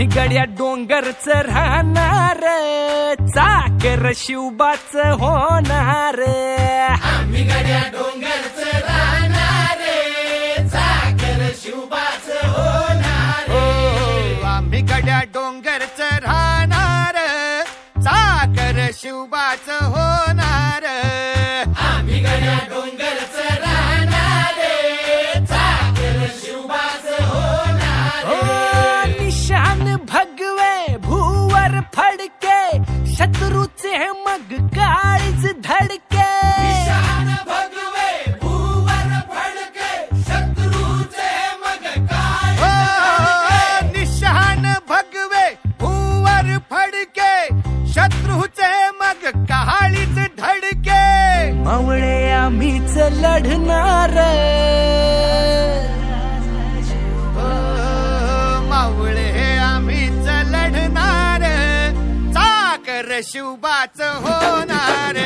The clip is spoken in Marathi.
गड्या डोंगरच राहणार, चाकर शिवबाच होणार. आम्ही गड्या डोंगरच राहणार, चाकर शिवबाच होणार. आम्ही गड्या डोंगरच राहणार, चाकर शिवबाच होणार. आम्ही गड्या डोंगरच राहणार, चाकर शिवबाच होणार. निशान भगवे भूवर फडके, शत्रूचे मग काळीज धडके. निशान भगवे भूवर फडके, शत्रूचे मग काळीज धडके. निशान भगवे भूवर फडके, शत्रूचे मग काळीच धडके. मावळे आम्हीच लढणार, मावळे आम्हीच लढणार, चाकर शिवबाच होणार.